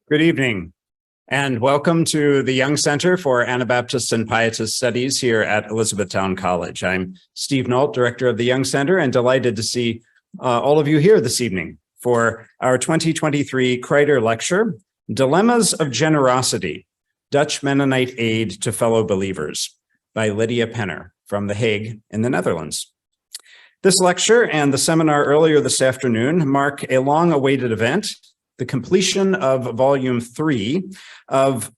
Good evening, and welcome to the Young Center for Anabaptist and Pietist Studies here at Elizabethtown College. I'm Steve Nault, Director of the Young Center, and delighted to see all of you here this evening for our 2023 Kreider Lecture, Dilemmas of Generosity, Dutch Mennonite Aid to Fellow Believers, by Lydia Penner from The Hague in the Netherlands. This lecture and the seminar earlier this afternoon mark a long-awaited event, the completion of Volume 3 of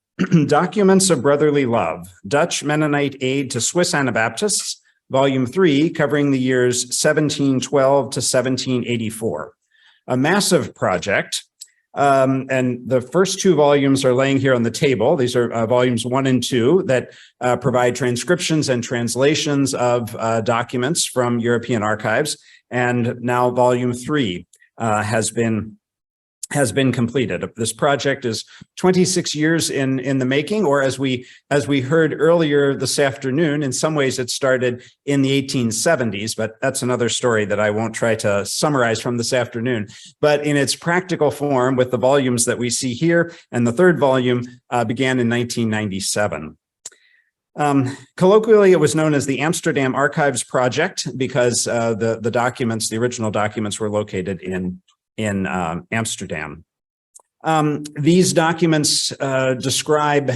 Documents of Brotherly Love, Dutch Mennonite Aid to Swiss Anabaptists, Volume 3, covering the years 1712 to 1784. A massive project, and the first two volumes are laying here on the table. These are volumes 1 and 2 that provide transcriptions and translations of documents from European archives. And now Volume 3 has been completed. This project is 26 years in the making, or as we heard earlier this afternoon, in some ways it started in the 1870s, but that's another story that I won't try to summarize from this afternoon. But in its practical form, with the volumes that we see here, and the third volume began in 1997. Colloquially, it was known as the Amsterdam Archives Project because the original documents were located in Amsterdam. These documents describe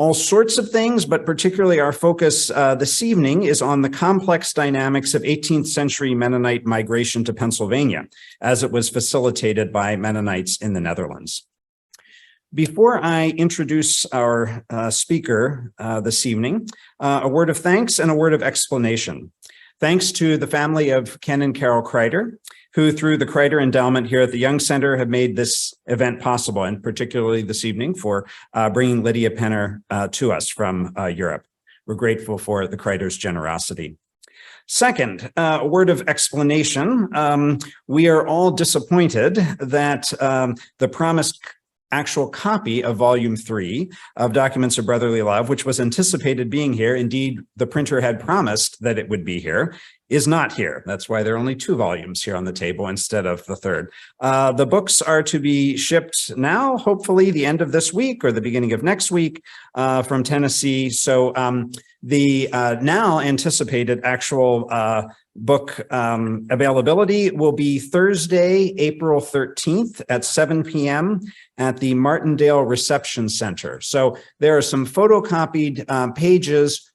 all sorts of things, but particularly our focus this evening is on the complex dynamics of 18th century Mennonite migration to Pennsylvania, as it was facilitated by Mennonites in the Netherlands. Before I introduce our speaker this evening, a word of thanks and a word of explanation. Thanks to the family of Ken and Carol Kreider, who through the Kreider Endowment here at the Young Center have made this event possible, and particularly this evening for bringing Lydia Penner to us from Europe. We're grateful for the Kreider's generosity. Second, a word of explanation. We are all disappointed that the promised actual copy of Volume 3 of Documents of Brotherly Love, which was anticipated being here, indeed the printer had promised that it would be here, is not here. That's why there are only 2 volumes here on the table instead of the third. The books are to be shipped now, hopefully the end of this week or the beginning of next week from Tennessee. So the now anticipated actual book availability will be Thursday, April 13th at 7 p.m. at the Martindale Reception Center. So there are some photocopied papers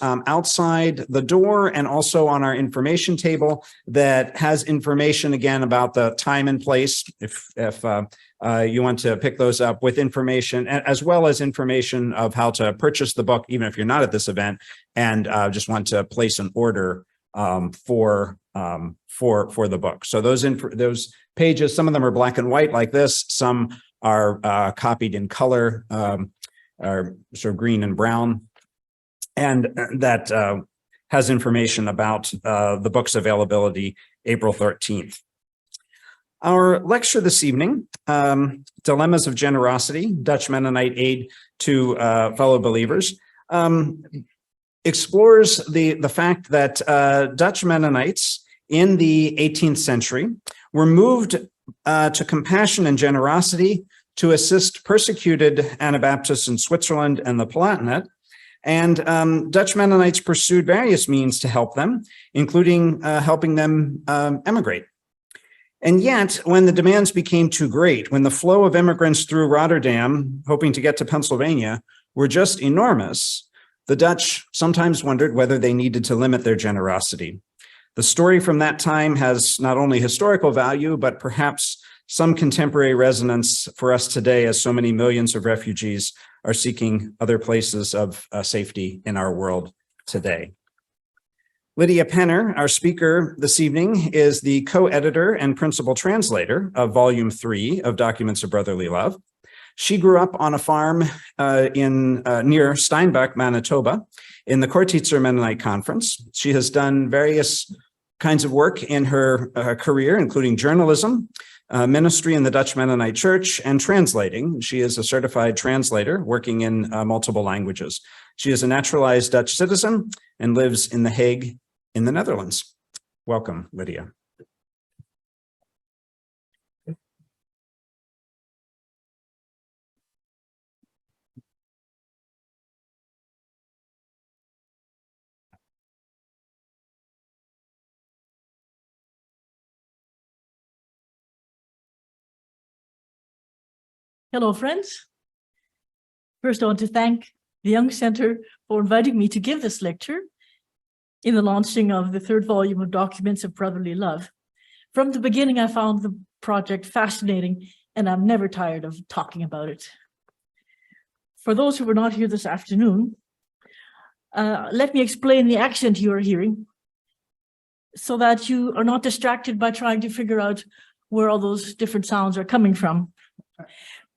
outside the door and also on our information table that has information again about the time and place if you want to pick those up, with information as well as information of how to purchase the book, even if you're not at this event and just want to place an order for the book. So those pages, some of them are black and white like this, some are copied in color, are sort of green and brown, and that has information about the book's availability April 13th. Our lecture this evening, Dilemmas of Generosity, Dutch Mennonite Aid to Fellow Believers, explores the fact that Dutch Mennonites in the 18th century were moved to compassion and generosity to assist persecuted Anabaptists in Switzerland and the Palatinate. And Dutch Mennonites pursued various means to help them, including helping them emigrate. And yet, when the demands became too great, when the flow of immigrants through Rotterdam, hoping to get to Pennsylvania, were just enormous, the Dutch sometimes wondered whether they needed to limit their generosity. The story from that time has not only historical value, but perhaps some contemporary resonance for us today, as so many millions of refugees are seeking other places of safety in our world today. Lydia Penner, our speaker this evening, is the co-editor and principal translator of Volume 3 of Documents of Brotherly Love. She grew up on a farm near Steinbach, Manitoba, in the Coeditor Mennonite Conference. She has done various kinds of work in her career, including journalism, ministry in the Dutch Mennonite Church, and translating. She is a certified translator working in multiple languages. She is a naturalized Dutch citizen and lives in The Hague in the Netherlands. Welcome, Lydia. Hello, friends. First, I want to thank the Young Center for inviting me to give this lecture in the launching of the third volume of Documents of Brotherly Love. From the beginning, I found the project fascinating, and I'm never tired of talking about it. For those who were not here this afternoon, let me explain the accent you are hearing so that you are not distracted by trying to figure out where all those different sounds are coming from.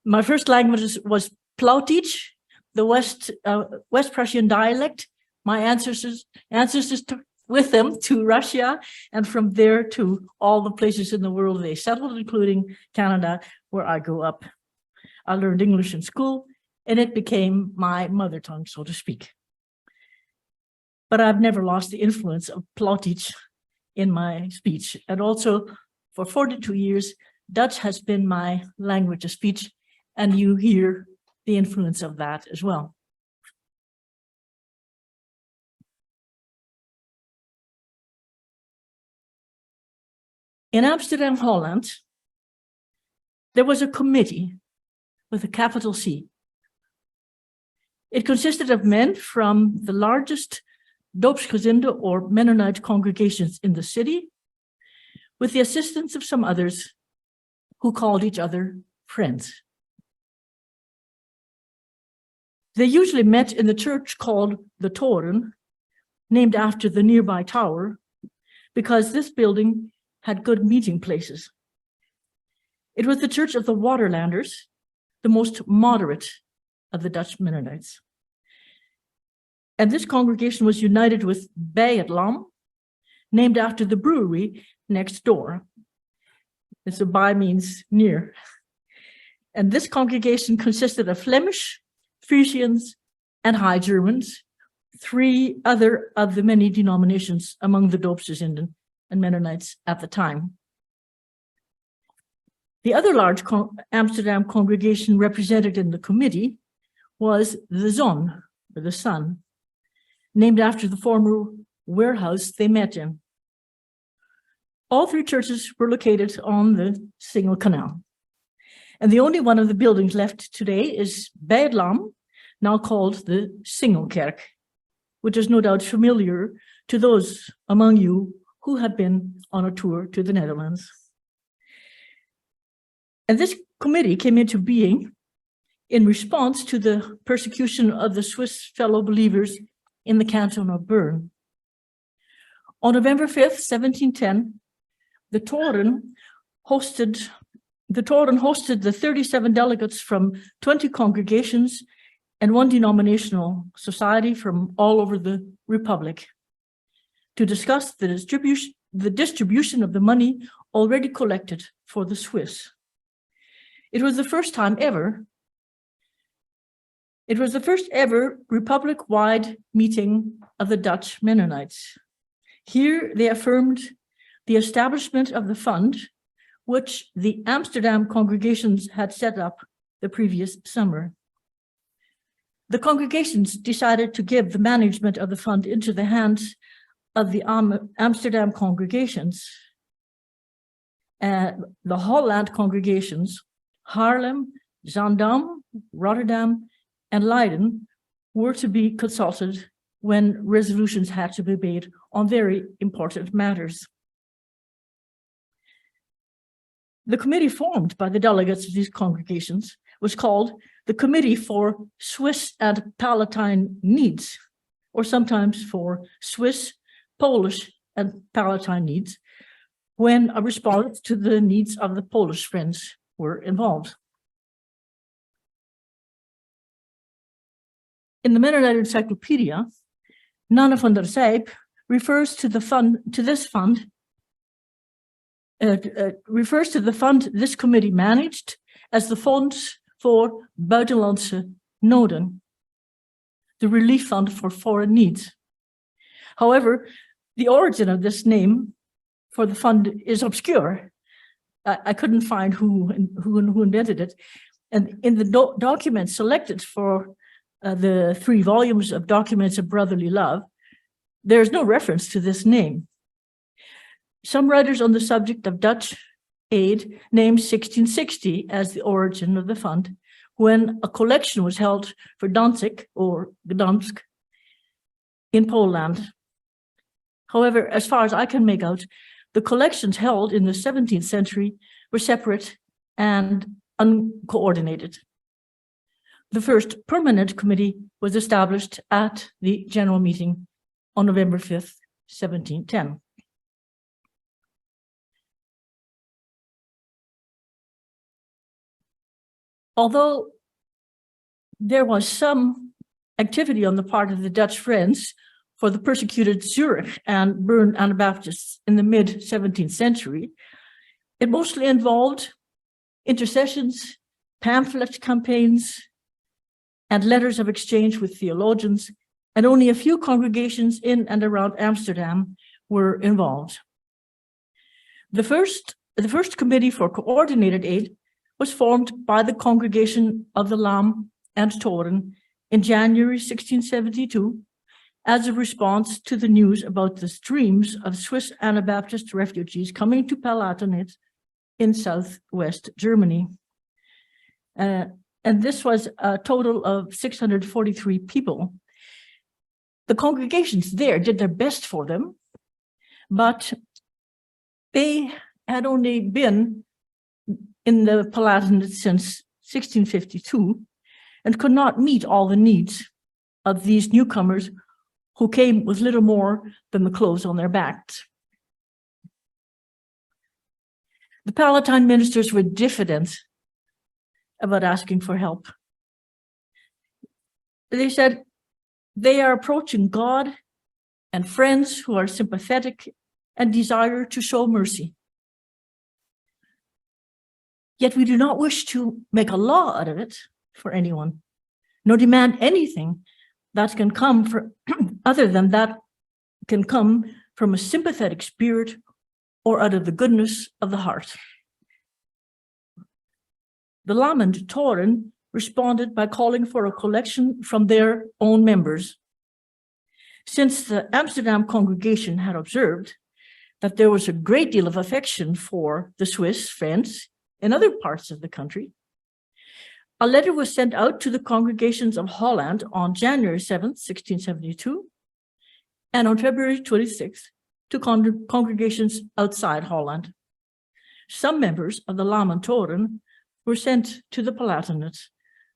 My first language was Plautdietsch, the West Prussian dialect. My ancestors took with them to Russia, and from there to all the places in the world they settled, including Canada, where I grew up. I learned English in school, and it became my mother tongue, so to speak. But I've never lost the influence of Plautdietsch in my speech. And also, for 42 years, Dutch has been my language of speech, and you hear the influence of that as well. In Amsterdam, Holland, there was a committee with a capital C. It consisted of men from the largest Doopsgezinden or Mennonite congregations in the city, with the assistance of some others who called each other friends. They usually met in the church called the Toren, named after the nearby tower, because this building had good meeting places. It was the church of the Waterlanders, the most moderate of the Dutch Mennonites. And this congregation was united with Bij het Lam, named after the brewery next door. And so by means near. And this congregation consisted of Flemish, Frisians, and High Germans, three other of the many denominations among the Doopsgezinden and Mennonites at the time. The other large Amsterdam congregation represented in the committee was the Zon, or the Sun, named after the former warehouse they met in. All three churches were located on the Singel Canal. And the only one of the buildings left today is Bij het Lam, now called the Singelkerk, which is no doubt familiar to those among you who have been on a tour to the Netherlands. And this committee came into being in response to the persecution of the Swiss fellow believers in the Canton of Bern. On November 5th, 1710, the Toren hosted the 37 delegates from 20 congregations and one denominational society from all over the Republic to discuss the distribution of the money already collected for the Swiss. It was the first ever Republic-wide meeting of the Dutch Mennonites. Here they affirmed the establishment of the fund which the Amsterdam congregations had set up the previous summer. The congregations decided to give the management of the fund into the hands of the Amsterdam congregations. The Holland congregations, Haarlem, Zaandam, Rotterdam, and Leiden were to be consulted when resolutions had to be made on very important matters. The committee formed by the delegates of these congregations was called the Committee for Swiss and Palatine Needs, or sometimes for Swiss, Polish, and Palatine Needs, when a response to the needs of the Polish friends were involved. In the Mennonite Encyclopedia, Nanne van der Zijp refers to this fund refers to the fund this committee managed as the Fonds voor Buitenlandse Noden, the relief fund for foreign needs. However, the origin of this name for the fund is obscure. I couldn't find who invented it. And in the documents selected for the 3 volumes of Documents of Brotherly Love, there's no reference to this name. Some writers on the subject of Dutch aid named 1660 as the origin of the fund, when a collection was held for Danzig or Gdansk in Poland. However, as far as I can make out, the collections held in the 17th century were separate and uncoordinated. The first permanent committee was established at the general meeting on November 5th, 1710. Although there was some activity on the part of the Dutch Friends for the persecuted Zurich and Bern Anabaptists in the mid-17th century, it mostly involved intercessions, pamphlet campaigns, and letters of exchange with theologians, and only a few congregations in and around Amsterdam were involved. The first committee for coordinated aid was formed by the congregation of the Lam and Toren in January 1672 as a response to the news about the streams of Swiss Anabaptist refugees coming to Palatinate in southwest Germany. And this was a total of 643 people. The congregations there did their best for them, but they had only been in the Palatinate since 1652 and could not meet all the needs of these newcomers who came with little more than the clothes on their backs. The Palatine ministers were diffident about asking for help. They said they are approaching God and friends who are sympathetic and desire to show mercy. Yet we do not wish to make a law out of it for anyone, nor demand anything that can come from other than that can come from a sympathetic spirit or out of the goodness of the heart. The Lam and Toren responded by calling for a collection from their own members. Since the Amsterdam congregation had observed that there was a great deal of affection for the Swiss friends in other parts of the country, a letter was sent out to the congregations of Holland on January 7th, 1672, and on February 26th to congregations outside Holland. Some members of the Lam and Toren were sent to the Palatinate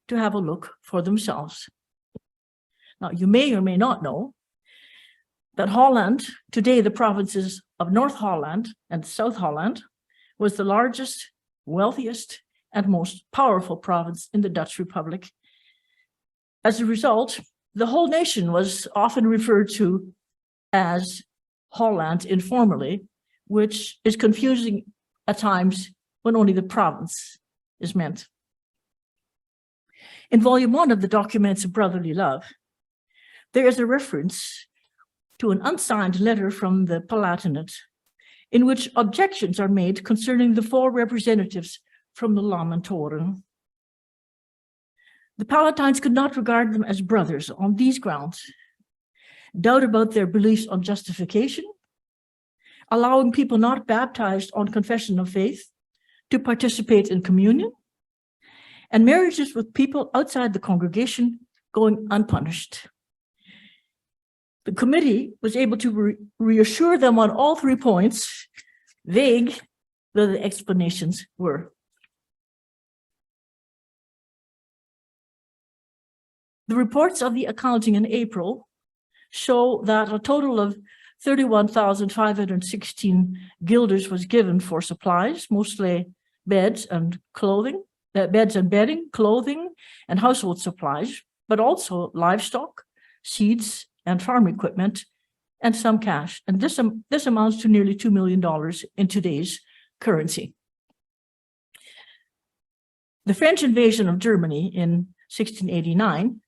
to have a look for themselves. Now, you may or may not know that Holland, today the provinces of North Holland and South Holland, was the largest, wealthiest, and most powerful province in the Dutch Republic. As a result, the whole nation was often referred to as Holland informally, which is confusing at times when only the province is meant. In volume 1 of the Documents of Brotherly Love, there is a reference to an unsigned letter from the Palatinate in which objections are made concerning the 4 representatives from the Lam and Toren. The Palatines could not regard them as brothers on these grounds: doubt about their beliefs on justification, allowing people not baptized on confession of faith to participate in communion, and marriages with people outside the congregation going unpunished. The committee was able to reassure them on all 3 points, vague though the explanations were. The reports of the accounting in April show that a total of 31,516 guilders was given for supplies, mostly beds and bedding, clothing, and household supplies, but also livestock, seeds, and farm equipment, and some cash. And this amounts to nearly $2 million in today's currency. The French invasion of Germany in 1689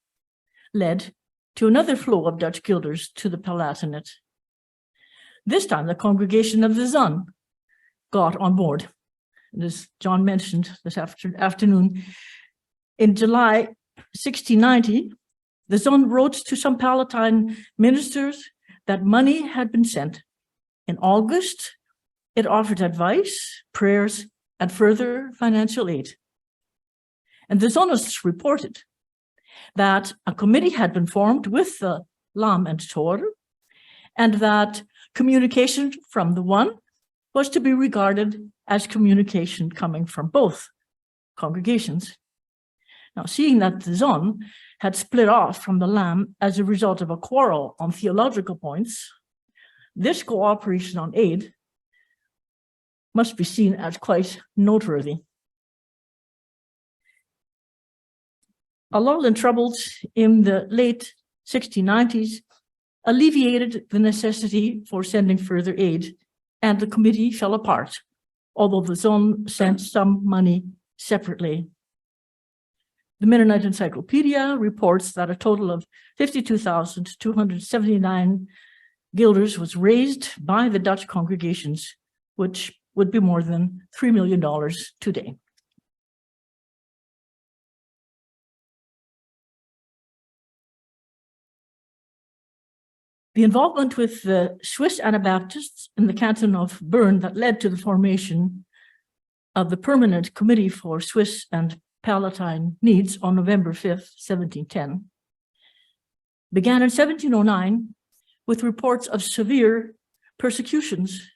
led to another flow of Dutch guilders to the Palatinate. This time, the congregation of the Zon got on board. And as John mentioned this afternoon, in July 1690, the Zon wrote to some Palatine ministers that money had been sent. In August, it offered advice, prayers, and further financial aid. And the Zonists reported that a committee had been formed with the Lam and Tor, and that communication from the one was to be regarded as communication coming from both congregations. Now, seeing that the Zon had split off from the Lam as a result of a quarrel on theological points, this cooperation on aid must be seen as quite noteworthy. A lull in troubles in the late 1690s alleviated the necessity for sending further aid, and the committee fell apart, although the Zon sent some money separately. The Mennonite Encyclopedia reports that a total of 52,279 guilders was raised by the Dutch congregations, which would be more than $3 million today. The involvement with the Swiss Anabaptists in the Canton of Bern that led to the formation of the Permanent Committee for Swiss and Palatine Needs on November 5th, 1710, began in 1709 with reports of severe persecutions.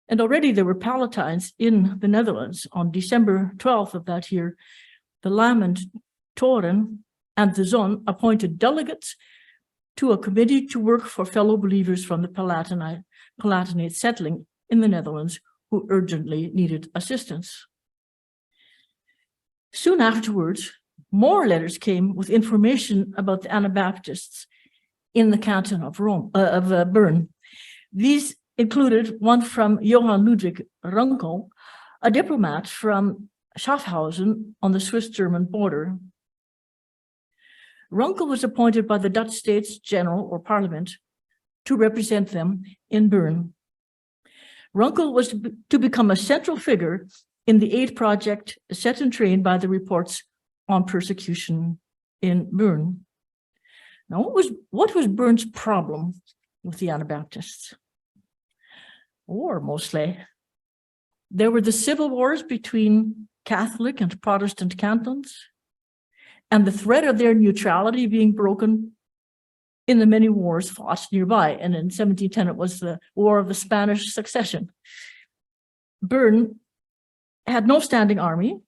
And already there were Palatines in the Netherlands. On December 12th of that year, the Lam and Toren and the Zon appointed delegates to a committee to work for fellow believers from the Palatinate settling in the Netherlands who urgently needed assistance. Soon afterwards, more letters came with information about the Anabaptists in the Canton of Bern. These included one from Johann Ludwig Runkel, a diplomat from Schaffhausen on the Swiss-German border. Runkel was appointed by the Dutch States General or Parliament to represent them in Bern. Runkel was to become a central figure in the aid project set in train by the reports on persecution in Bern. Now, what was Bern's problem with the Anabaptists? War, mostly. There were the civil wars between Catholic and Protestant cantons, and the threat of their neutrality being broken in the many wars fought nearby. And in 1710, it was the War of the Spanish Succession. Bern had no standing army,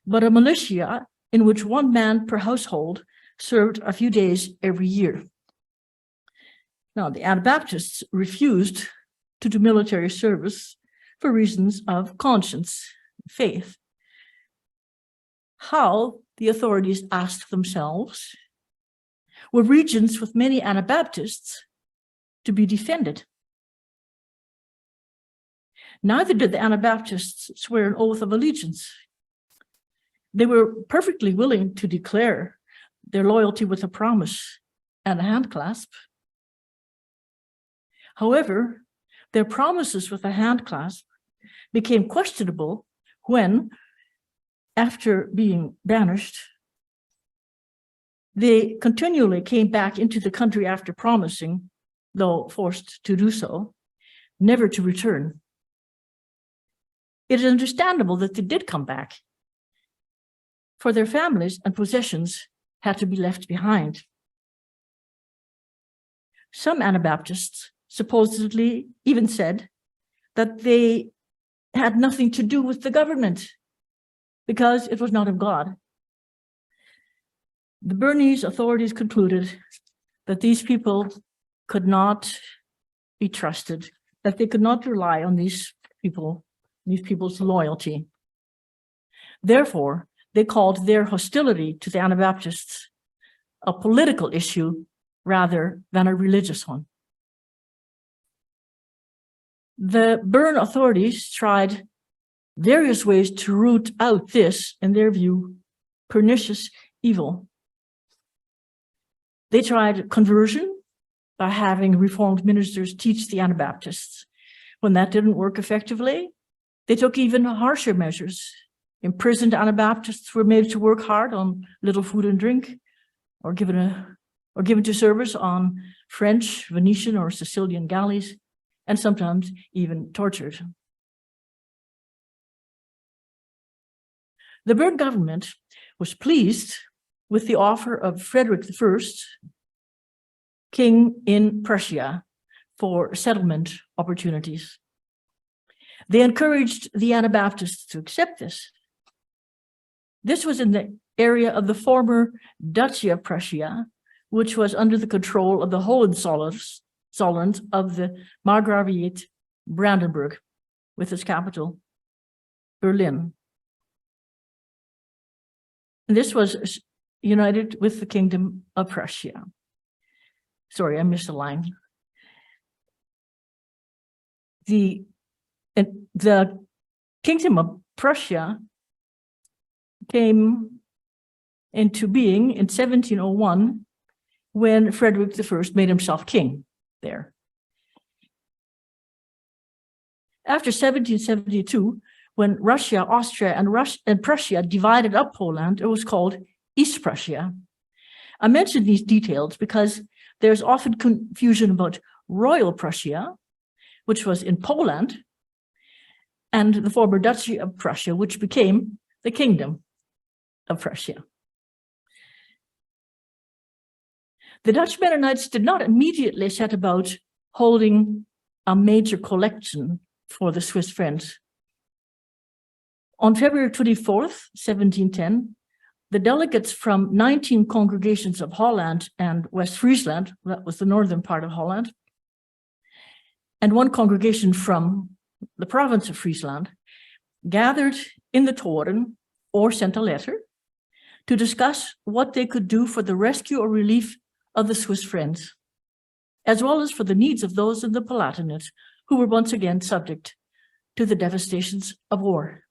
but a militia in which one man per household served a few days every year. Now, the Anabaptists refused to do military service for reasons of conscience, faith. How, the authorities asked themselves, were regions with many Anabaptists to be defended? Neither did the Anabaptists swear an oath of allegiance. They were perfectly willing to declare their loyalty with a promise and a handclasp. However, their promises with a handclasp became questionable when, after being banished, they continually came back into the country after promising, though forced to do so, never to return. It is understandable that they did come back, for their families and possessions had to be left behind. Some Anabaptists supposedly even said that they had nothing to do with the government because it was not of God. The Bernese authorities concluded that these people could not be trusted, that they could not rely on these people's loyalty. Therefore, they called their hostility to the Anabaptists a political issue rather than a religious one. The Bern authorities tried various ways to root out this, in their view, pernicious evil. They tried conversion by having Reformed ministers teach the Anabaptists. When that didn't work effectively, they took even harsher measures. Imprisoned Anabaptists were made to work hard on little food and drink, or given to service on French, Venetian, or Sicilian galleys, and sometimes even tortured. The Bern government was pleased with the offer of Frederick I, king in Prussia, for settlement opportunities. They encouraged the Anabaptists to accept this. This was in the area of the former Duchy of Prussia, which was under the control of the Hohenzollern of the Margraviate Brandenburg, with its capital, Berlin. And this was united with the Kingdom of Prussia. Sorry, I missed a line. The Kingdom of Prussia came into being in 1701 when Frederick I made himself king there. After 1772, when Russia, Austria, and Prussia divided up Poland, it was called East Prussia. I mention these details because there's often confusion about Royal Prussia, which was in Poland, and the former Duchy of Prussia, which became the Kingdom of Prussia. The Dutch Mennonites did not immediately set about holding a major collection for the Swiss Friends. On February 24th, 1710, the delegates from 19 congregations of Holland and West Friesland, that was the northern part of Holland, and one congregation from the province of Friesland, gathered in the Toren or sent a letter to discuss what they could do for the rescue or relief of the Swiss Friends, as well as for the needs of those in the Palatinate who were once again subject to the devastations of war.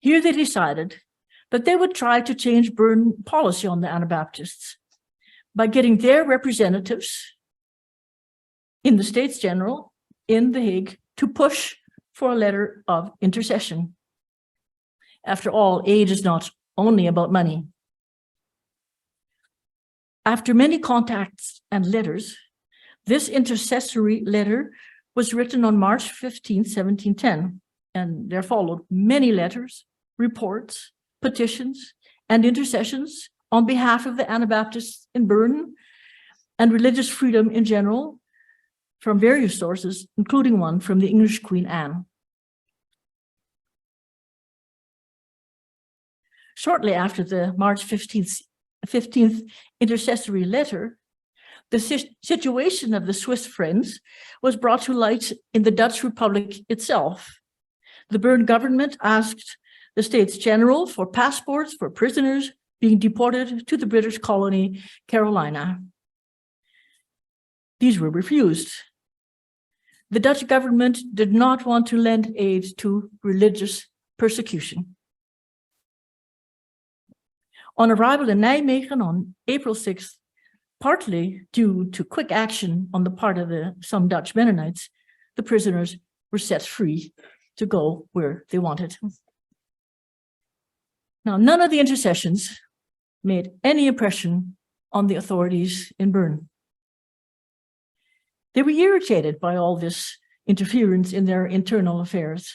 Here they decided that they would try to change Bern policy on the Anabaptists by getting their representatives in the States General in The Hague to push for a letter of intercession. After all, aid is not only about money. After many contacts and letters, this intercessory letter was written on March 15, 1710, and there followed many letters, reports, petitions, and intercessions on behalf of the Anabaptists in Bern and religious freedom in general from various sources, including one from the English Queen Anne. Shortly after the March 15th intercessory letter, the situation of the Swiss Friends was brought to light in the Dutch Republic itself. The Bern government asked the States General for passports for prisoners being deported to the British colony Carolina. These were refused. The Dutch government did not want to lend aid to religious persecution. On arrival in Nijmegen on April 6th, partly due to quick action on the part of some Dutch Mennonites, the prisoners were set free to go where they wanted. Now, none of the intercessions made any impression on the authorities in Bern. They were irritated by all this interference in their internal affairs.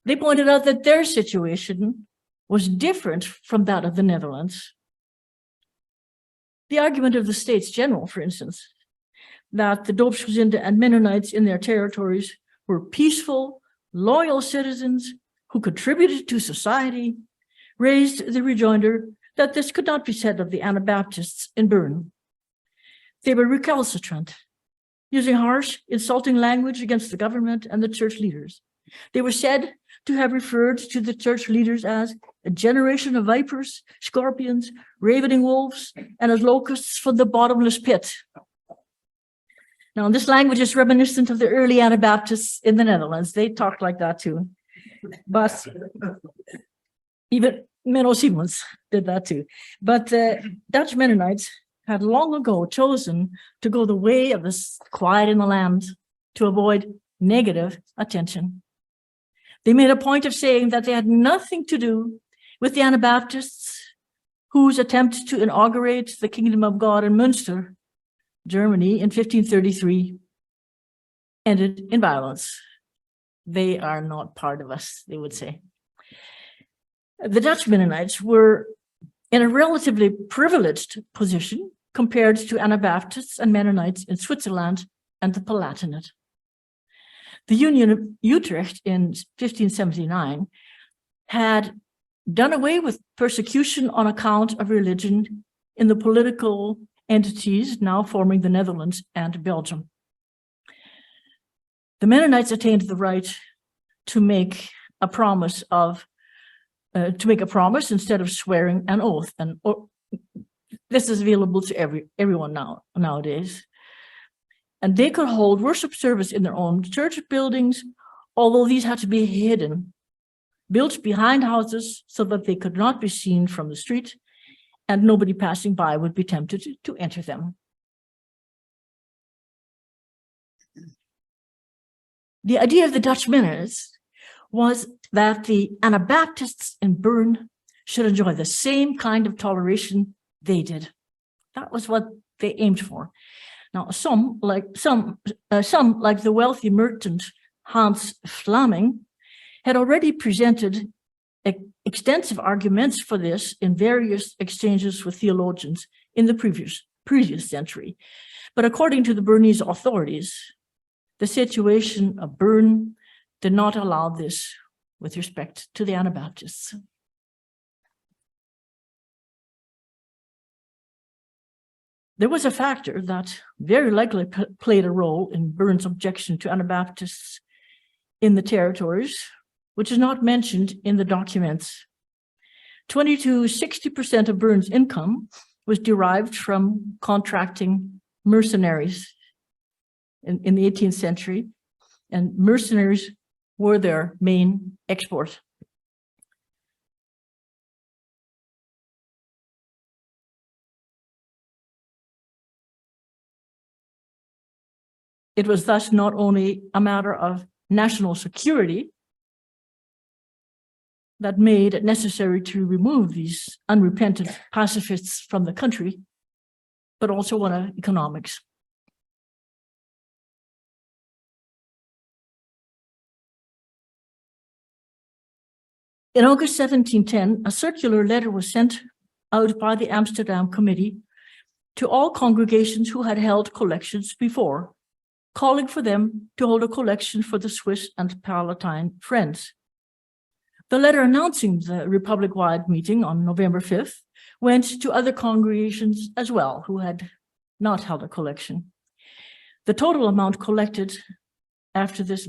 They pointed out that their situation was different from that of the Netherlands. The argument of the States General, for instance, that the Doopsgezinden and Mennonites in their territories were peaceful, loyal citizens who contributed to society, raised the rejoinder that this could not be said of the Anabaptists in Bern. They were recalcitrant, using harsh, insulting language against the government and the church leaders. They were said to have referred to the church leaders as a generation of vipers, scorpions, ravening wolves, and as locusts from the bottomless pit. Now, this language is reminiscent of the early Anabaptists in the Netherlands. They talked like that too. But even Menno Simons did that too. But Dutch Mennonites had long ago chosen to go the way of the quiet in the land to avoid negative attention. They made a point of saying that they had nothing to do with the Anabaptists whose attempt to inaugurate the kingdom of God in Münster, Germany, in 1533 ended in violence. They are not part of us, they would say. The Dutch Mennonites were in a relatively privileged position compared to Anabaptists and Mennonites in Switzerland and the Palatinate. The Union of Utrecht in 1579 had done away with persecution on account of religion in the political entities now forming the Netherlands and Belgium. The Mennonites attained the right to make a promise instead of swearing an oath, and this is available to everyone nowadays. And they could hold worship service in their own church buildings, although these had to be hidden, built behind houses so that they could not be seen from the street, and nobody passing by would be tempted to enter them. The idea of the Dutch Mennonites was that the Anabaptists in Bern should enjoy the same kind of toleration they did. That was what they aimed for. Now, some like the wealthy merchant Hans Vlaming had already presented extensive arguments for this in various exchanges with theologians in the previous century. But according to the Bernese authorities, the situation of Bern did not allow this with respect to the Anabaptists. There was a factor that very likely played a role in Bern's objection to Anabaptists in the territories, which is not mentioned in the documents. 20 to 60% of Bern's income was derived from contracting mercenaries in the 18th century, and mercenaries were their main export. It was thus not only a matter of national security that made it necessary to remove these unrepentant pacifists from the country, but also one of economics. In August 1710, a circular letter was sent out by the Amsterdam Committee to all congregations who had held collections before, calling for them to hold a collection for the Swiss and Palatine Friends. The letter announcing the Republic-wide meeting on November 5th went to other congregations as well who had not held a collection. The total amount collected after this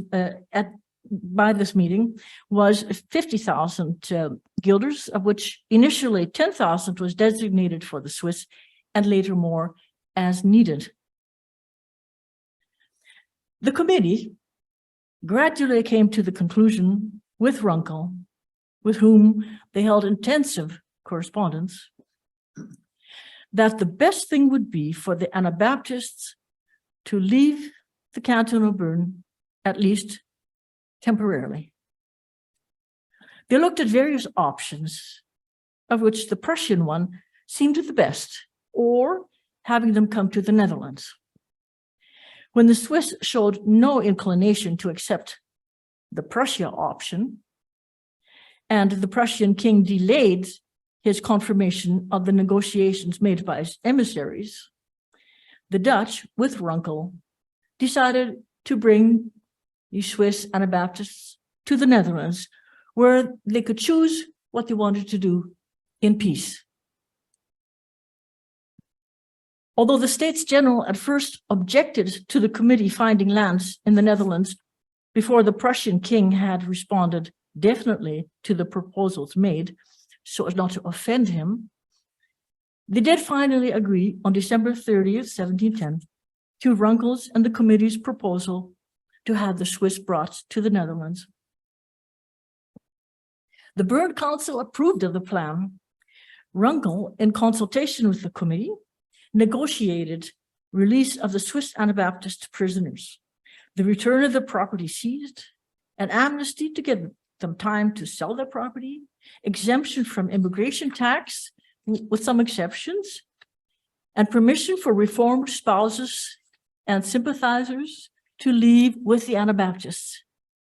by this meeting was 50,000 guilders, of which initially 10,000 was designated for the Swiss and later more as needed. The committee gradually came to the conclusion with Runkel, with whom they held intensive correspondence, that the best thing would be for the Anabaptists to leave the Canton of Bern, at least temporarily. They looked at various options, of which the Prussian one seemed the best, or having them come to the Netherlands. When the Swiss showed no inclination to accept the Prussia option, and the Prussian king delayed his confirmation of the negotiations made by his emissaries, the Dutch, with Runkel, decided to bring the Swiss Anabaptists to the Netherlands, where they could choose what they wanted to do in peace. Although the States General at first objected to the committee finding lands in the Netherlands before the Prussian king had responded definitely to the proposals made, so as not to offend him, they did finally agree on December 30th, 1710, to Runkel's and the committee's proposal to have the Swiss brought to the Netherlands. The Bern Council approved of the plan. Runkel, in consultation with the committee, negotiated release of the Swiss Anabaptist prisoners, the return of the property seized, an amnesty to give them time to sell their property, exemption from immigration tax with some exceptions, and permission for reformed spouses and sympathizers to leave with the Anabaptists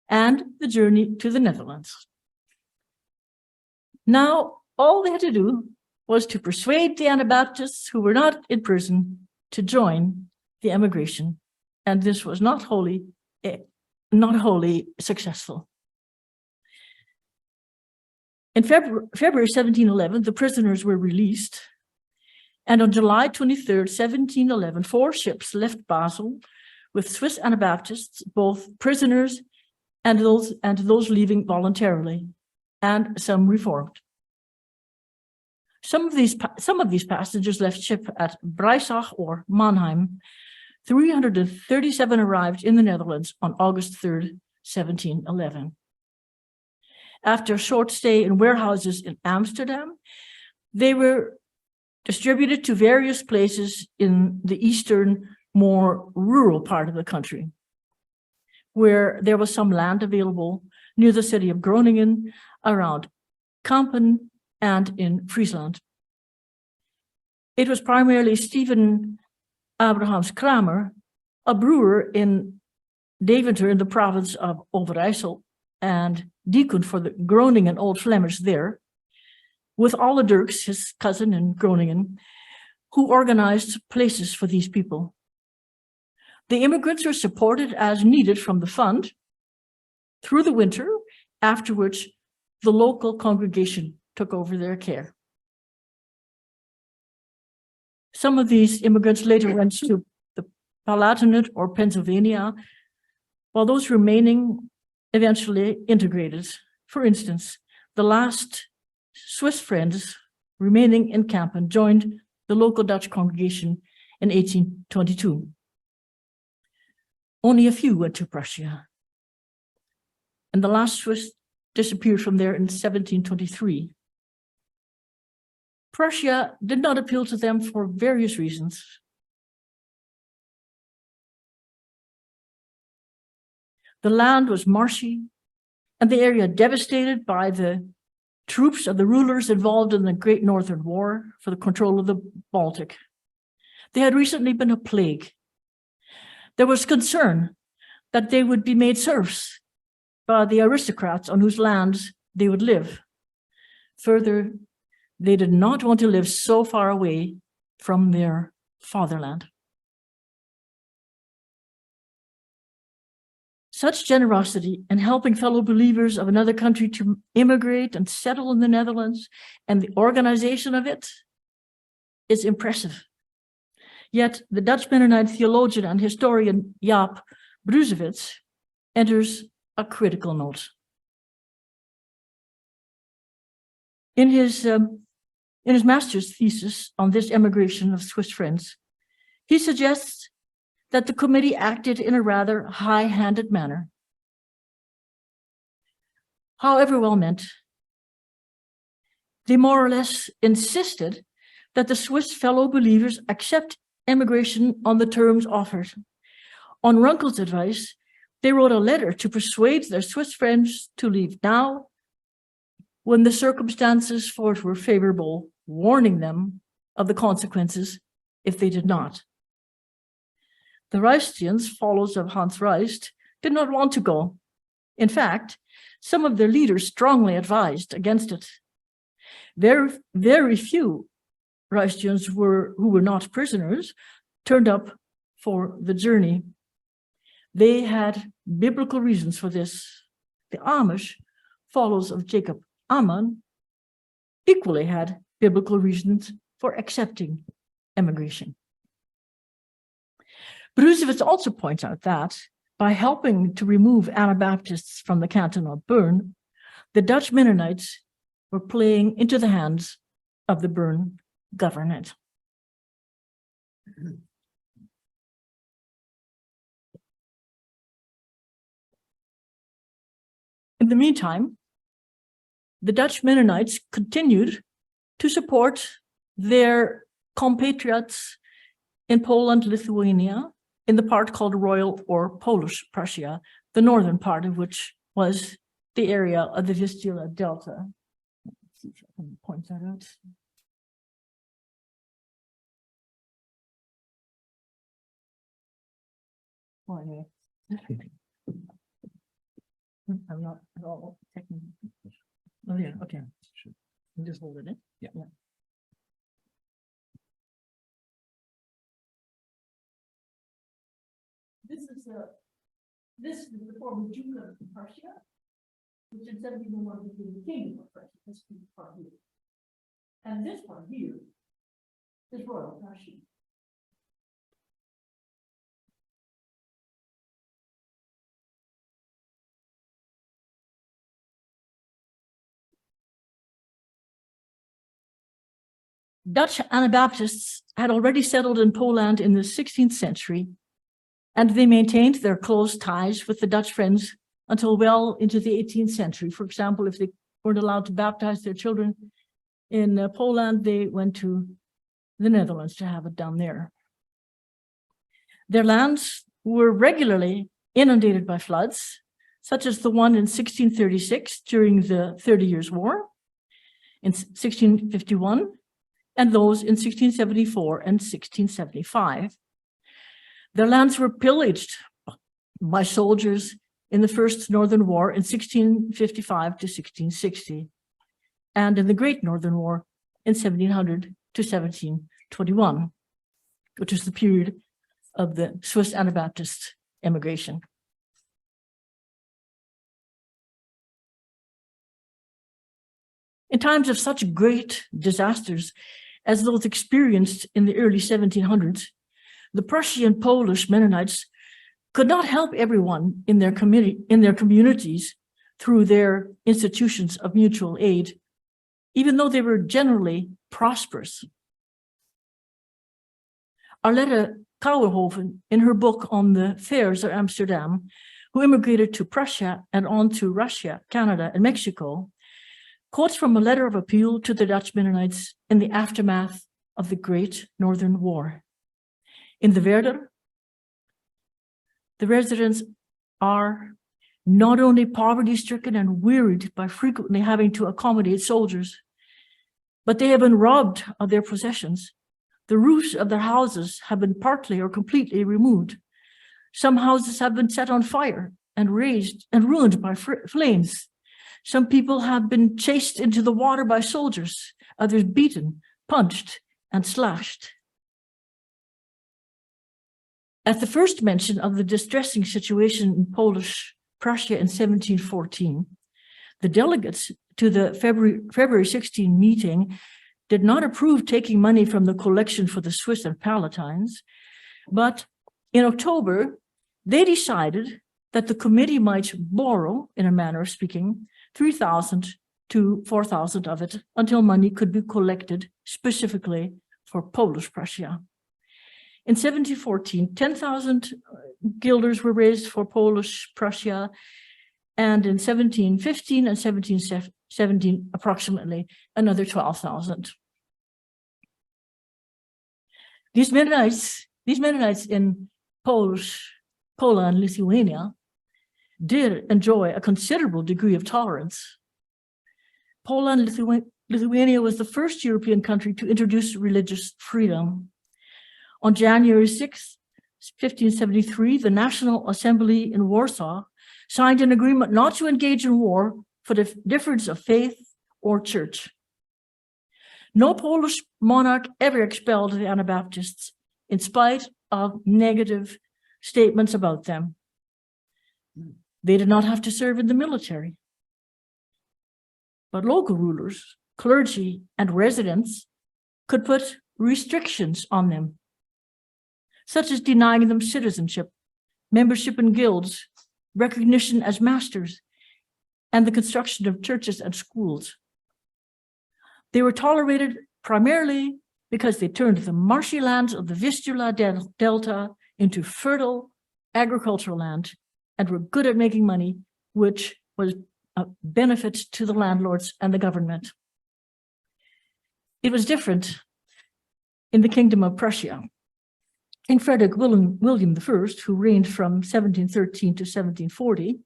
and the journey to the Netherlands. Now, all they had to do was to persuade the Anabaptists who were not in prison to join the emigration, and this was not wholly successful. In February 1711, the prisoners were released, and on July 23rd, 1711, 4 ships left Basel with Swiss Anabaptists, both prisoners and those leaving voluntarily, and some reformed. Some of these passengers left ship at Breisach or Mannheim. 337 arrived in the Netherlands on August 3rd, 1711. After a short stay in warehouses in Amsterdam, they were distributed to various places in the eastern, more rural part of the country, where there was some land available near the city of Groningen, around Kampen, and in Friesland. It was primarily Stephen Abrahams Kramer, a brewer in Deventer in the province of Overijssel and deacon for the Groningen Old Flemish there, with Alle Dirks, his cousin in Groningen, who organized places for these people. The immigrants were supported as needed from the fund through the winter, after which the local congregation took over their care. Some of these immigrants later went to the Palatinate or Pennsylvania, while those remaining eventually integrated. For instance, the last Swiss friends remaining in Kampen joined the local Dutch congregation in 1822. Only a few went to Prussia, and the last Swiss disappeared from there in 1723. Prussia did not appeal to them for various reasons. The land was marshy, and the area devastated by the troops of the rulers involved in the Great Northern War for the control of the Baltic. There had recently been a plague. There was concern that they would be made serfs by the aristocrats on whose lands they would live. Further, they did not want to live so far away from their fatherland. Such generosity in helping fellow believers of another country to immigrate and settle in the Netherlands, and the organization of it, is impressive. Yet the Dutch Mennonite theologian and historian Jaap Brusewitz enters a critical note. In his master's thesis on this emigration of Swiss friends, he suggests that the committee acted in a rather high-handed manner. However well meant, they more or less insisted that the Swiss fellow believers accept emigration on the terms offered. On Runkel's advice, they wrote a letter to persuade their Swiss friends to leave now, when the circumstances for it were favorable, warning them of the consequences if they did not. The Reistians, followers of Hans Reist, did not want to go. In fact, some of their leaders strongly advised against it. Very few Reistians who were not prisoners turned up for the journey. They had biblical reasons for this. The Amish, followers of Jacob Ammon, equally had biblical reasons for accepting emigration. Brusewitz also points out that by helping to remove Anabaptists from the Canton of Bern, the Dutch Mennonites were playing into the hands of the Bern government. In the meantime, the Dutch Mennonites continued to support their compatriots in Poland, Lithuania, in the part called Royal or Polish Prussia, the northern part of which was the area of the Vistula Delta. Let's see if I can point that out. Well, anyway. I'm not at all technical. Oh, yeah, okay. You just hold it in. Yeah. This is the former Duke of Prussia, which in 1701 became the Kingdom of Prussia. This part here, and this part here is Royal Prussia. Dutch Anabaptists had already settled in Poland in the 16th century, and they maintained their close ties with the Dutch friends until well into the 18th century. For example, if they weren't allowed to baptize their children in Poland, they went to the Netherlands to have it done there. Their lands were regularly inundated by floods, such as the one in 1636 during the 30 Years' War, in 1651, and those in 1674 and 1675. Their lands were pillaged by soldiers in the First Northern War in 1655 to 1660, and in the Great Northern War in 1700 to 1721, which was the period of the Swiss Anabaptist immigration. In times of such great disasters as those experienced in the early 1700s, the Prussian and Polish Mennonites could not help everyone in their communities through their institutions of mutual aid, even though they were generally prosperous. Arlette Kouwenhoven, in her book on the fairs of Amsterdam, who immigrated to Prussia and on to Russia, Canada, and Mexico, quotes from a letter of appeal to the Dutch Mennonites in the aftermath of the Great Northern War. In the Werder, the residents are not only poverty-stricken and wearied by frequently having to accommodate soldiers, but they have been robbed of their possessions. The roofs of their houses have been partly or completely removed. Some houses have been set on fire and razed and ruined by flames. Some people have been chased into the water by soldiers, others beaten, punched, and slashed. At the first mention of the distressing situation in Polish Prussia in 1714, the delegates to the February 16 meeting did not approve taking money from the collection for the Swiss and Palatines, but in October, they decided that the committee might borrow, in a manner of speaking, 3,000 to 4,000 of it until money could be collected specifically for Polish Prussia. In 1714, 10,000 guilders were raised for Polish Prussia, and in 1715 and 1717, approximately another 12,000. These Mennonites in Poland and Lithuania did enjoy a considerable degree of tolerance. Poland and Lithuania was the first European country to introduce religious freedom. On January 6, 1573, the National Assembly in Warsaw signed an agreement not to engage in war for the difference of faith or church. No Polish monarch ever expelled the Anabaptists in spite of negative statements about them. They did not have to serve in the military. But local rulers, clergy, and residents could put restrictions on them, such as denying them citizenship, membership in guilds, recognition as masters, and the construction of churches and schools. They were tolerated primarily because they turned the marshy lands of the Vistula Delta into fertile agricultural land and were good at making money, which was benefit to the landlords and the government. It was different in the Kingdom of Prussia. King Frederick William I, who reigned from 1713 to 1740,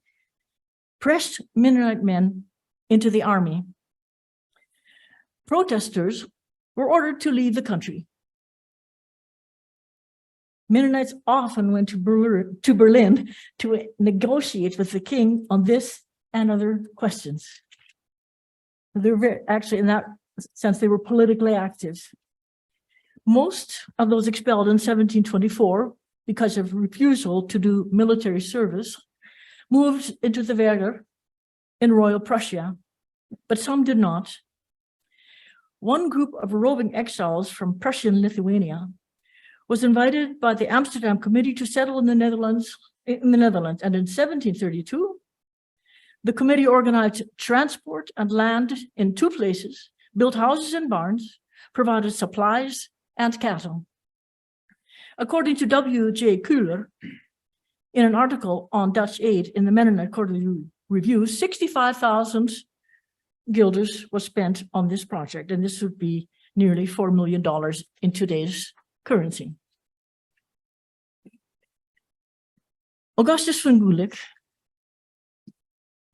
pressed Mennonite men into the army. Protesters were ordered to leave the country. Mennonites often went to Berlin to negotiate with the king on this and other questions. They were actually, in that sense, they were politically active. Most of those expelled in 1724, because of refusal to do military service, moved into the Werder in Royal Prussia, but some did not. One group of roving exiles from Prussian Lithuania was invited by the Amsterdam Committee to settle in the Netherlands, and in 1732, the committee organized transport and land in 2 places, built houses and barns, provided supplies and cattle. According to W.J. Kuhler, in an article on Dutch aid in the Mennonite Quarterly Review, 65,000 guilders was spent on this project, and this would be nearly $4 million in today's currency. Augustus van Gulik,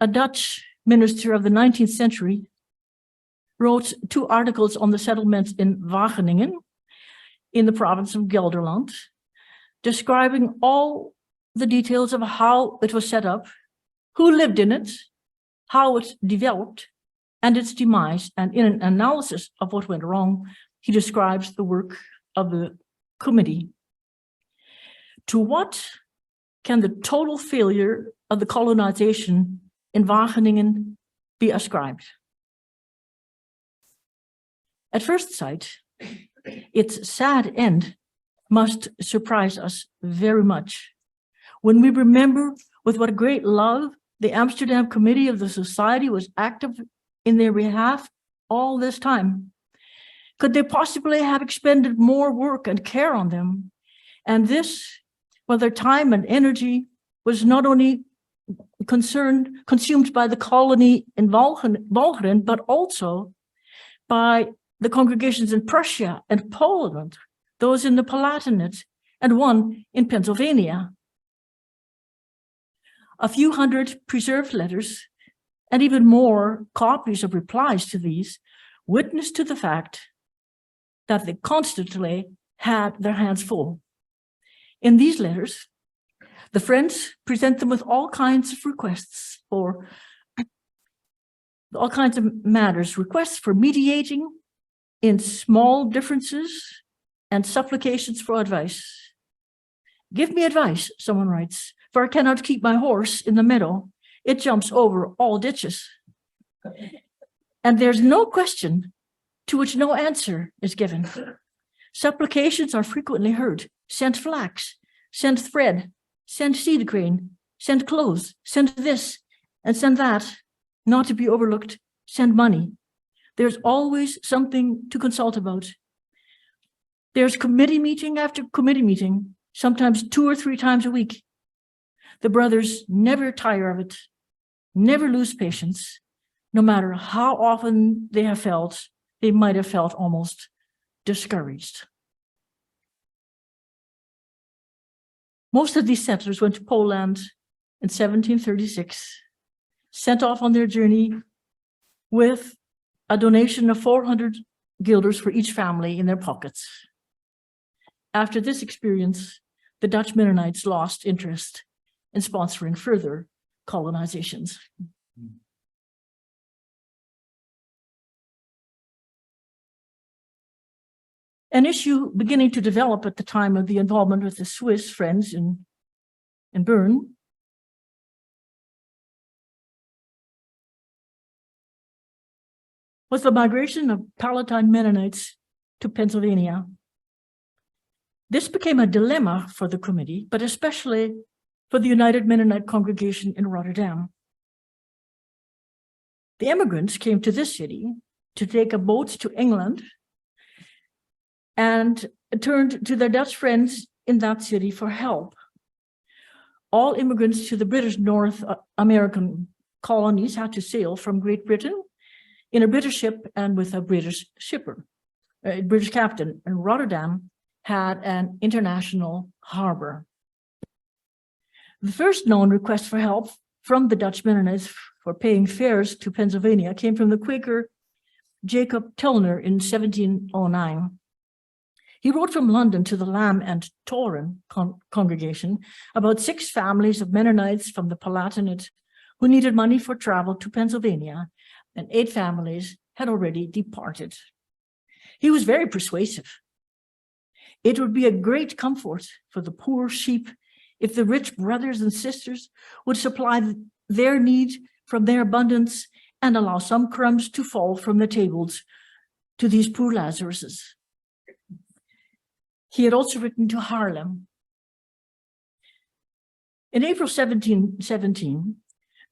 a Dutch minister of the 19th century, wrote 2 articles on the settlements in Wageningen, in the province of Gelderland, describing all the details of how it was set up, who lived in it, how it developed, and its demise. And in an analysis of what went wrong, he describes the work of the committee. To what can the total failure of the colonization in Wageningen be ascribed? At first sight, its sad end must surprise us very much when we remember with what great love the Amsterdam Committee of the Society was active in their behalf all this time. Could they possibly have expended more work and care on them? And this, while their time and energy was not only consumed by the colony in Walcheren, but also by the congregations in Prussia and Poland, those in the Palatinate, and one in Pennsylvania. A few hundred preserved letters and even more copies of replies to these witness to the fact that they constantly had their hands full. In these letters, the friends present them with all kinds of requests for all kinds of matters, requests for mediating in small differences and supplications for advice. Give me advice, someone writes, for I cannot keep my horse in the meadow. It jumps over all ditches. And there's no question to which no answer is given. Supplications are frequently heard. Send flax, send thread, send seed grain, send clothes, send this, and send that. Not to be overlooked, send money. There's always something to consult about. There's committee meeting after committee meeting, sometimes 2 or 3 times a week. The brothers never tire of it, never lose patience, no matter how often they might have felt almost discouraged. Most of these settlers went to Poland in 1736, sent off on their journey with a donation of 400 guilders for each family in their pockets. After this experience, the Dutch Mennonites lost interest in sponsoring further colonizations. An issue beginning to develop at the time of the involvement with the Swiss friends in Bern was the migration of Palatine Mennonites to Pennsylvania. This became a dilemma for the committee, but especially for the United Mennonite congregation in Rotterdam. The immigrants came to this city to take a boat to England and turned to their Dutch friends in that city for help. All immigrants to the British North American colonies had to sail from Great Britain in a British ship and with a British shipper, a British captain, and Rotterdam had an international harbor. The first known request for help from the Dutch Mennonites for paying fares to Pennsylvania came from the Quaker Jacob Tilner in 1709. He wrote from London to the Lamb and Toren congregation about 6 families of Mennonites from the Palatinate who needed money for travel to Pennsylvania, and 8 families had already departed. He was very persuasive. It would be a great comfort for the poor sheep if the rich brothers and sisters would supply their need from their abundance and allow some crumbs to fall from the tables to these poor Lazaruses. He had also written to Haarlem. In April 1717,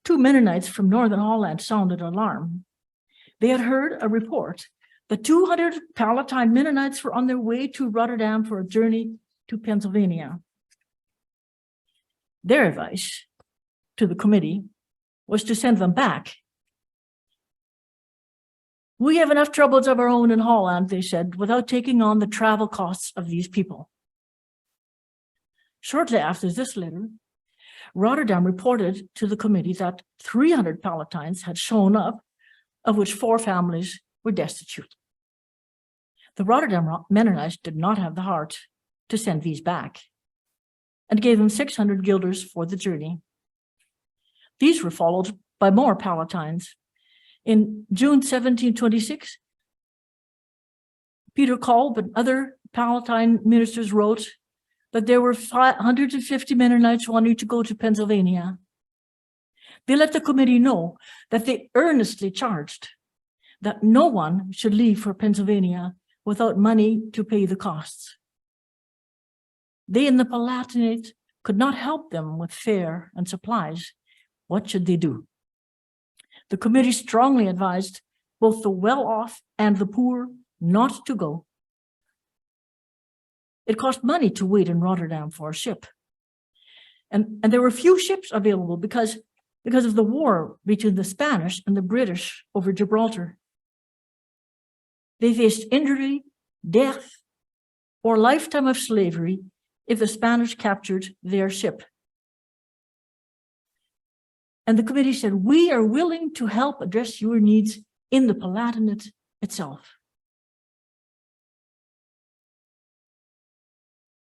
2 Mennonites from Northern Holland sounded alarm. They had heard a report that 200 Palatine Mennonites were on their way to Rotterdam for a journey to Pennsylvania. Their advice to the committee was to send them back. We have enough troubles of our own in Holland, they said, without taking on the travel costs of these people. Shortly after this letter, Rotterdam reported to the committee that 300 Palatines had shown up, of which 4 families were destitute. The Rotterdam Mennonites did not have the heart to send these back and gave them 600 guilders for the journey. These were followed by more Palatines. In June 1726, Peter Kolb and other Palatine ministers wrote that there were 150 Mennonites wanting to go to Pennsylvania. They let the committee know that they earnestly charged that no one should leave for Pennsylvania without money to pay the costs. They in the Palatinate could not help them with fare and supplies. What should they do? The committee strongly advised both the well-off and the poor not to go. It cost money to wait in Rotterdam for a ship. And there were few ships available because of the war between the Spanish and the British over Gibraltar. They faced injury, death, or lifetime of slavery if the Spanish captured their ship. And the committee said, we are willing to help address your needs in the Palatinate itself.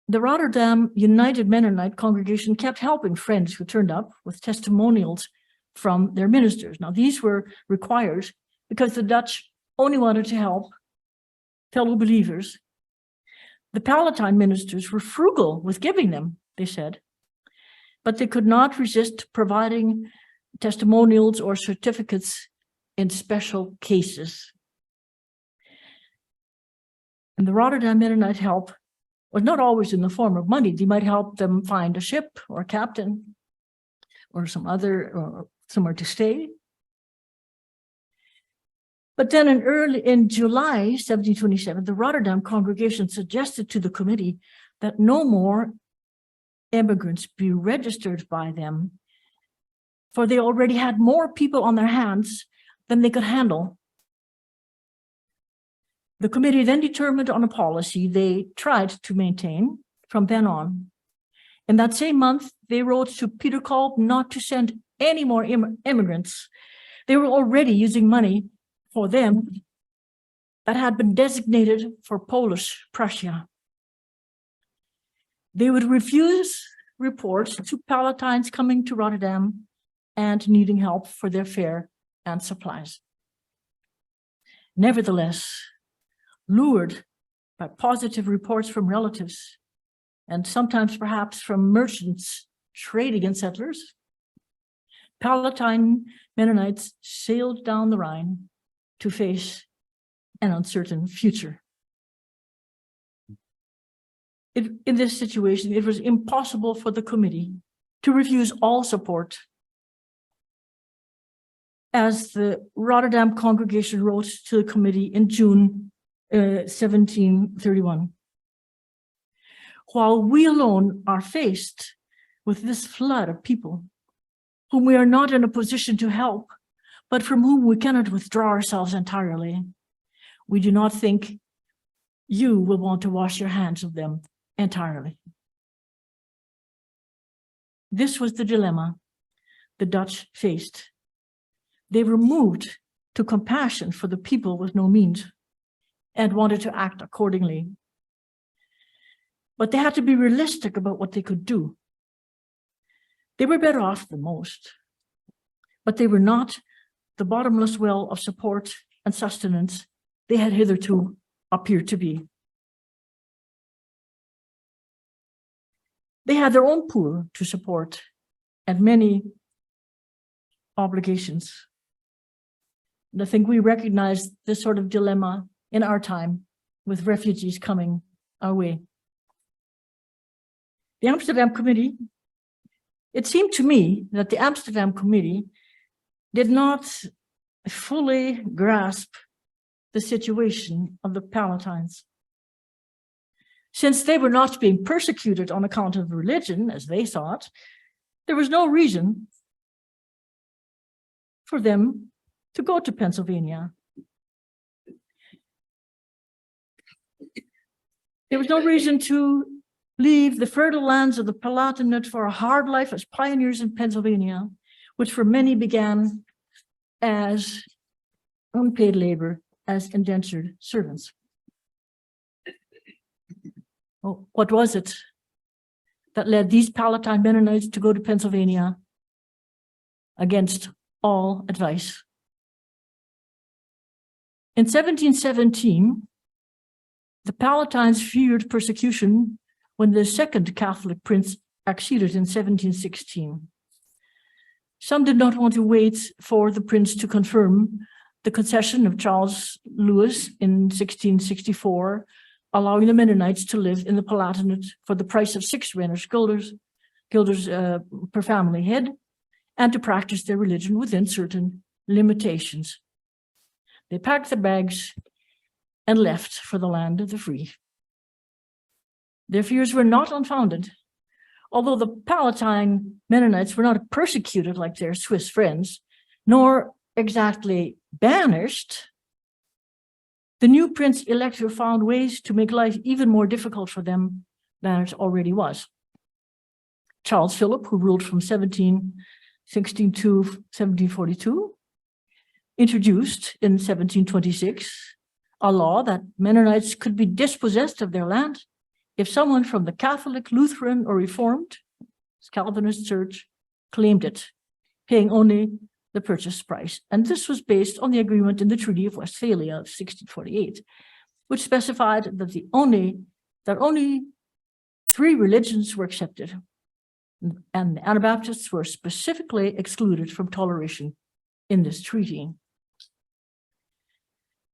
The Rotterdam United Mennonite congregation kept helping friends who turned up with testimonials from their ministers. Now, these were required because the Dutch only wanted to help fellow believers. The Palatine ministers were frugal with giving them, they said, but they could not resist providing testimonials or certificates in special cases. And the Rotterdam Mennonite help was not always in the form of money. They might help them find a ship or a captain or or somewhere to stay. But then in July 1727, the Rotterdam congregation suggested to the committee that no more immigrants be registered by them, for they already had more people on their hands than they could handle. The committee then determined on a policy they tried to maintain from then on. In that same month, they wrote to Peter Kolb not to send any more immigrants. They were already using money for them that had been designated for Polish Prussia. They would refuse reports to Palatines coming to Rotterdam and needing help for their fare and supplies. Nevertheless, lured by positive reports from relatives and sometimes perhaps from merchants trading in settlers, Palatine Mennonites sailed down the Rhine to face an uncertain future. In this situation, it was impossible for the committee to refuse all support. As the Rotterdam congregation wrote to the committee in June 1731, while we alone are faced with this flood of people, whom we are not in a position to help, but from whom we cannot withdraw ourselves entirely. We do not think you will want to wash your hands of them entirely. This was the dilemma the Dutch faced. They were moved to compassion for the people with no means and wanted to act accordingly. But they had to be realistic about what they could do. They were better off than most, but they were not the bottomless well of support and sustenance they had hitherto appeared to be. They had their own poor to support and many obligations. And I think we recognize this sort of dilemma in our time with refugees coming our way. The Amsterdam Committee, it seemed to me that the Amsterdam Committee did not fully grasp the situation of the Palatines. Since they were not being persecuted on account of religion, as they thought, there was no reason for them to go to Pennsylvania. There was no reason to leave the fertile lands of the Palatinate for a hard life as pioneers in Pennsylvania, which for many began as unpaid labor, as indentured servants. Oh, what was it that led these Palatine Mennonites to go to Pennsylvania against all advice? In 1717, the Palatines feared persecution when the second Catholic prince acceded in 1716. Some did not want to wait for the prince to confirm the concession of Charles Louis in 1664, allowing the Mennonites to live in the Palatinate for the price of 6 Rhenish guilders per family head, and to practice their religion within certain limitations. They packed their bags and left for the land of the free. Their fears were not unfounded. Although the Palatine Mennonites were not persecuted like their Swiss friends, nor exactly banished, the new prince-elector found ways to make life even more difficult for them than it already was. Charles Philip, who ruled from 1716 to 1742, introduced in 1726 a law that Mennonites could be dispossessed of their land if someone from the Catholic, Lutheran, or Reformed Calvinist church claimed it, paying only the purchase price. And this was based on the agreement in the Treaty of Westphalia of 1648, which specified that only 3 religions were accepted, and the Anabaptists were specifically excluded from toleration in this treaty.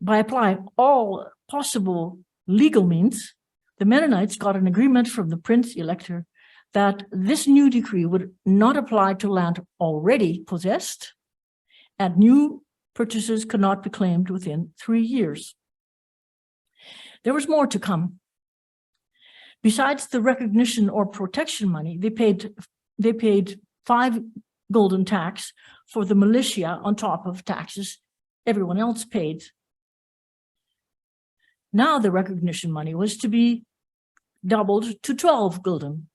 By applying all possible legal means, the Mennonites got an agreement from the prince-elector that this new decree would not apply to land already possessed, and new purchases could not be claimed within 3 years. There was more to come. Besides the recognition or protection money, they paid 5 golden tax for the militia on top of taxes everyone else paid. Now the recognition money was to be doubled to 12 gulden.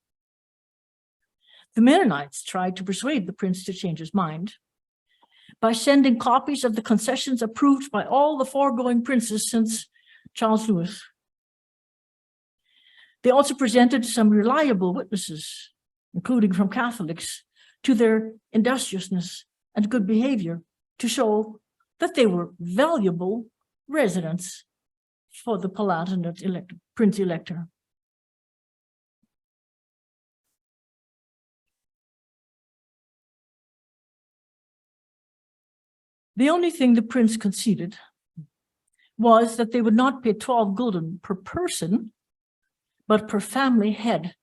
The Mennonites tried to persuade the prince to change his mind by sending copies of the concessions approved by all the foregoing princes since Charles Louis. They also presented some reliable witnesses, including from Catholics, to their industriousness and good behavior to show that they were valuable residents for the Palatinate prince-elector. The only thing the prince conceded was that they would not pay 12 gulden per person, but per family head.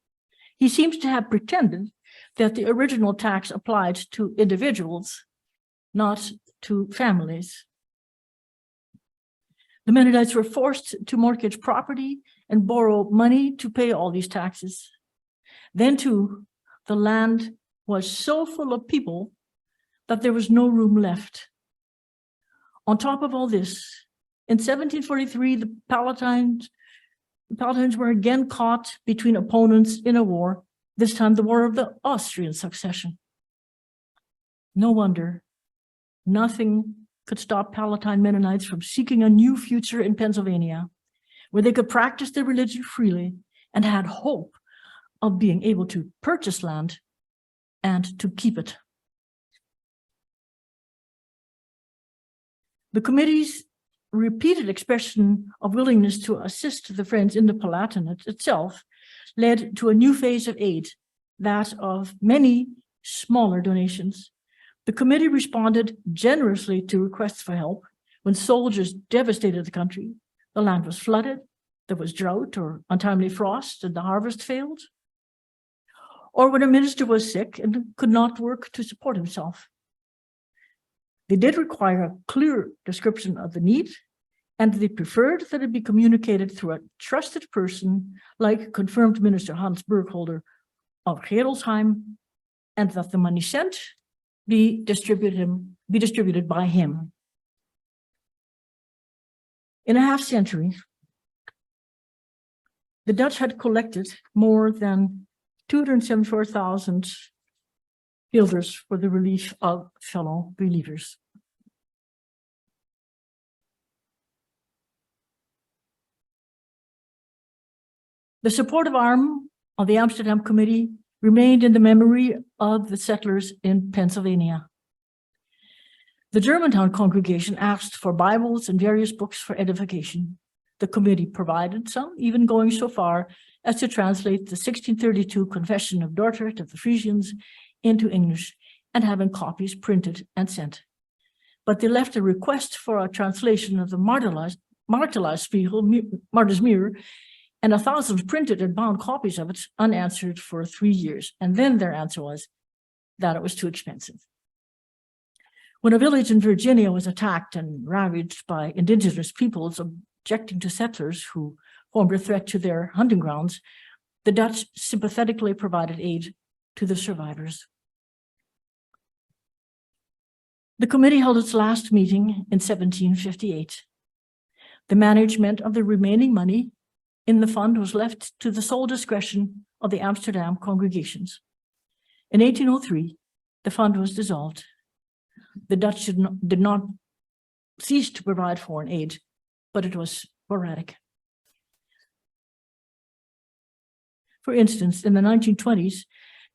He seems to have pretended that the original tax applied to individuals, not to families. The Mennonites were forced to mortgage property and borrow money to pay all these taxes. Then too, the land was so full of people that there was no room left. On top of all this, in 1743, the Palatines were again caught between opponents in a war, this time the War of the Austrian Succession. No wonder nothing could stop Palatine Mennonites from seeking a new future in Pennsylvania, where they could practice their religion freely and had hope of being able to purchase land and to keep it. The committee's repeated expression of willingness to assist the Friends in the Palatinate itself led to a new phase of aid, that of many smaller donations. The committee responded generously to requests for help when soldiers devastated the country, the land was flooded, there was drought or untimely frost, and the harvest failed, or when a minister was sick and could not work to support himself. They did require a clear description of the need, and they preferred that it be communicated through a trusted person like confirmed Minister Hans Burgholder of Geroldsheim, and that the money sent be distributed by him. In a half century, the Dutch had collected more than 274,000 guilders for the relief of fellow believers. The supportive arm of the Amsterdam Committee remained in the memory of the settlers in Pennsylvania. The Germantown congregation asked for Bibles and various books for edification. The committee provided some, even going so far as to translate the 1632 Confession of Dordrecht of the Frisians into English and having copies printed and sent. But they left a request for a translation of the Martelized Spiegel, Martyr's Mirror, and 1,000 printed and bound copies of it unanswered for 3 years. And then their answer was that it was too expensive. When a village in Virginia was attacked and ravaged by indigenous peoples objecting to settlers who formed a threat to their hunting grounds, the Dutch sympathetically provided aid to the survivors. The committee held its last meeting in 1758. The management of the remaining money in the fund was left to the sole discretion of the Amsterdam congregations. In 1803, the fund was dissolved. The Dutch did not cease to provide foreign aid, but it was sporadic. For instance, in the 1920s,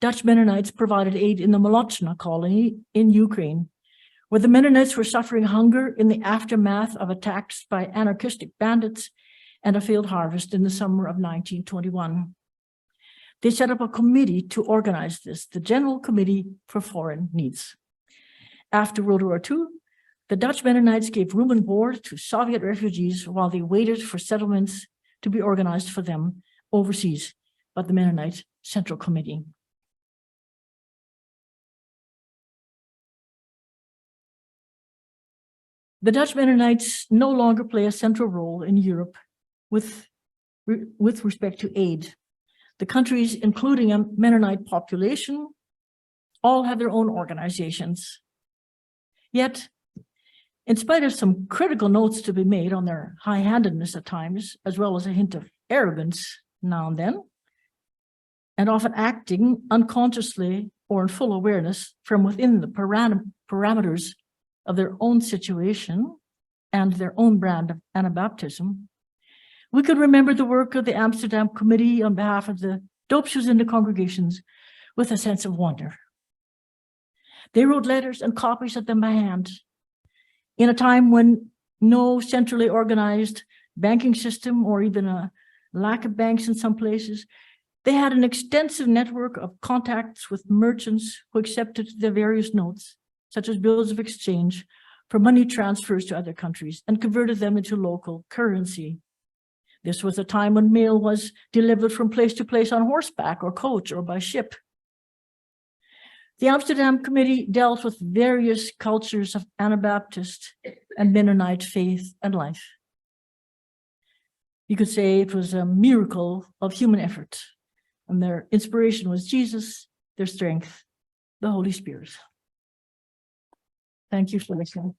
Dutch Mennonites provided aid in the Molotchna colony in Ukraine, where the Mennonites were suffering hunger in the aftermath of attacks by anarchistic bandits and a failed harvest in the summer of 1921. They set up a committee to organize this, the General Committee for Foreign Needs. After World War II, the Dutch Mennonites gave room and board to Soviet refugees while they waited for settlements to be organized for them overseas by the Mennonite Central Committee. The Dutch Mennonites no longer play a central role in Europe with respect to aid. The countries, including a Mennonite population, all have their own organizations. Yet, in spite of some critical notes to be made on their high-handedness at times, as well as a hint of arrogance now and then, and often acting unconsciously or in full awareness from within the parameters of their own situation and their own brand of Anabaptism, we could remember the work of the Amsterdam Committee on behalf of the Doopsgezinden congregations with a sense of wonder. They wrote letters and copies of them by hand. In a time when no centrally organized banking system or even a lack of banks in some places, they had an extensive network of contacts with merchants who accepted their various notes, such as bills of exchange, for money transfers to other countries and converted them into local currency. This was a time when mail was delivered from place to place on horseback or coach or by ship. The Amsterdam Committee dealt with various cultures of Anabaptist and Mennonite faith and life. You could say it was a miracle of human effort, and their inspiration was Jesus, their strength, the Holy Spirit. Thank you for listening.